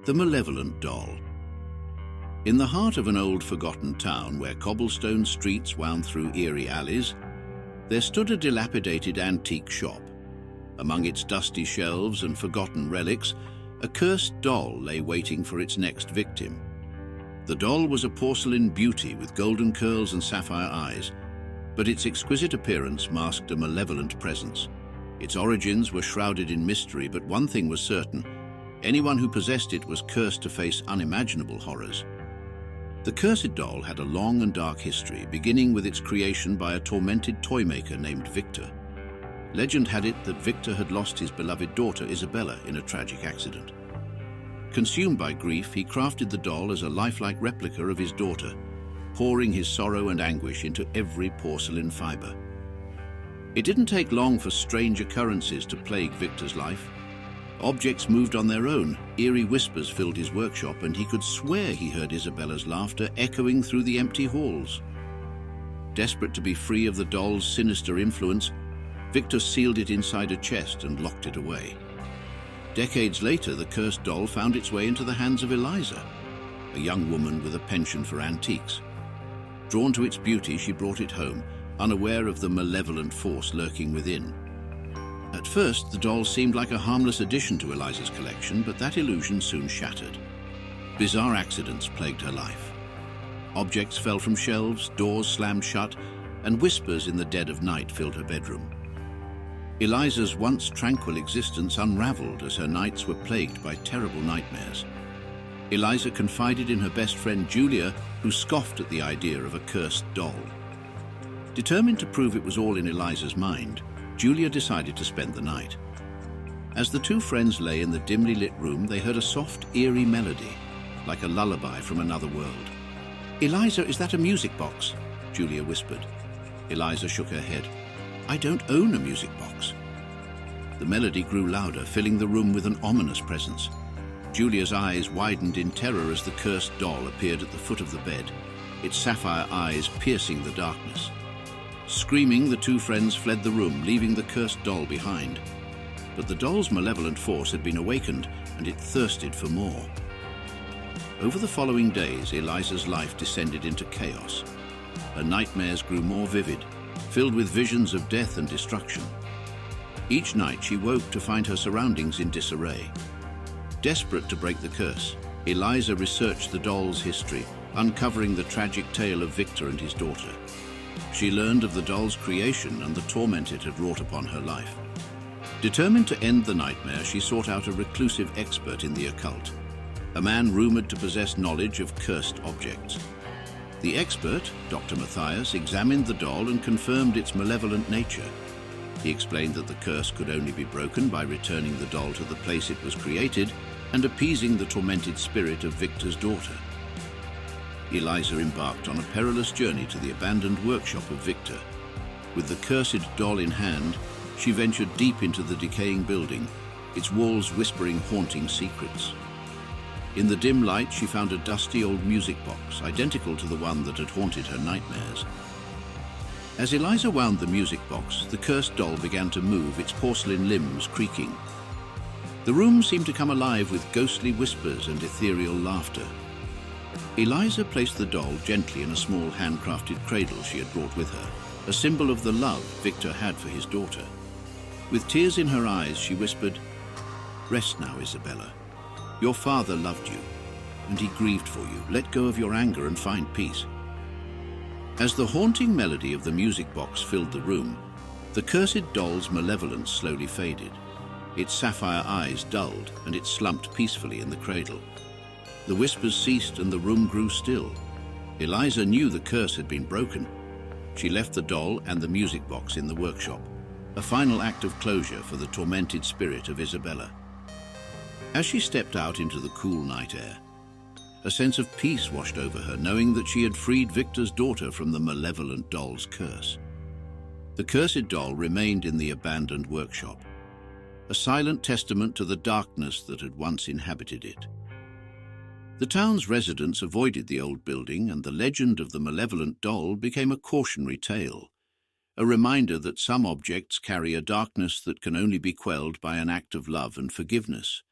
The Malevolent Doll. In the heart of an old forgotten town where cobblestone streets wound through eerie alleys, there stood a dilapidated antique shop. Among its dusty shelves and forgotten relics, a cursed doll lay waiting for its next victim. The doll was a porcelain beauty with golden curls and sapphire eyes, but its exquisite appearance masked a malevolent presence. Its origins were shrouded in mystery, but one thing was certain: anyone who possessed it was cursed to face unimaginable horrors. The cursed doll had a long and dark history, beginning with its creation by a tormented toymaker named Victor. Legend had it that Victor had lost his beloved daughter Isabella in a tragic accident. Consumed by grief, he crafted the doll as a lifelike replica of his daughter, pouring his sorrow and anguish into every porcelain fiber. It didn't take long for strange occurrences to plague Victor's life. Objects moved on their own, eerie whispers filled his workshop, and he could swear he heard Isabella's laughter echoing through the empty halls. Desperate to be free of the doll's sinister influence, Victor sealed it inside a chest and locked it away. Decades later, the cursed doll found its way into the hands of Eliza, a young woman with a penchant for antiques. Drawn to its beauty, she brought it home, unaware of the malevolent force lurking within. At first, the doll seemed like a harmless addition to Eliza's collection, but that illusion soon shattered. Bizarre accidents plagued her life. Objects fell from shelves, doors slammed shut, and whispers in the dead of night filled her bedroom. Eliza's once tranquil existence unraveled as her nights were plagued by terrible nightmares. Eliza confided in her best friend Julia, who scoffed at the idea of a cursed doll. Determined to prove it was all in Eliza's mind, Julia decided to spend the night. As the two friends lay in the dimly lit room, they heard a soft, eerie melody, like a lullaby from another world. "Eliza, is that a music box?" Julia whispered. Eliza shook her head. "I don't own a music box." The melody grew louder, filling the room with an ominous presence. Julia's eyes widened in terror as the cursed doll appeared at the foot of the bed, its sapphire eyes piercing the darkness. Screaming, the two friends fled the room, leaving the cursed doll behind. But the doll's malevolent force had been awakened, and it thirsted for more. Over the following days, Eliza's life descended into chaos. Her nightmares grew more vivid, filled with visions of death and destruction. Each night she woke to find her surroundings in disarray. Desperate to break the curse, Eliza researched the doll's history, uncovering the tragic tale of Victor and his daughter. She learned of the doll's creation and the torment it had wrought upon her life. Determined to end the nightmare, she sought out a reclusive expert in the occult, a man rumored to possess knowledge of cursed objects. The expert, Dr. Matthias, examined the doll and confirmed its malevolent nature. He explained that the curse could only be broken by returning the doll to the place it was created and appeasing the tormented spirit of Victor's daughter. Eliza embarked on a perilous journey to the abandoned workshop of Victor. With the cursed doll in hand, she ventured deep into the decaying building, its walls whispering haunting secrets. In the dim light, she found a dusty old music box, identical to the one that had haunted her nightmares. As Eliza wound the music box, the cursed doll began to move, its porcelain limbs creaking. The room seemed to come alive with ghostly whispers and ethereal laughter. Eliza placed the doll gently in a small handcrafted cradle she had brought with her, a symbol of the love Victor had for his daughter. With tears in her eyes, she whispered, "Rest now, Isabella. Your father loved you, and he grieved for you. Let go of your anger and find peace." As the haunting melody of the music box filled the room, the cursed doll's malevolence slowly faded. Its sapphire eyes dulled, and it slumped peacefully in the cradle. The whispers ceased and the room grew still. Eliza knew the curse had been broken. She left the doll and the music box in the workshop, a final act of closure for the tormented spirit of Isabella. As she stepped out into the cool night air, a sense of peace washed over her, knowing that she had freed Victor's daughter from the malevolent doll's curse. The cursed doll remained in the abandoned workshop, a silent testament to the darkness that had once inhabited it. The town's residents avoided the old building, and the legend of the malevolent doll became a cautionary tale, a reminder that some objects carry a darkness that can only be quelled by an act of love and forgiveness.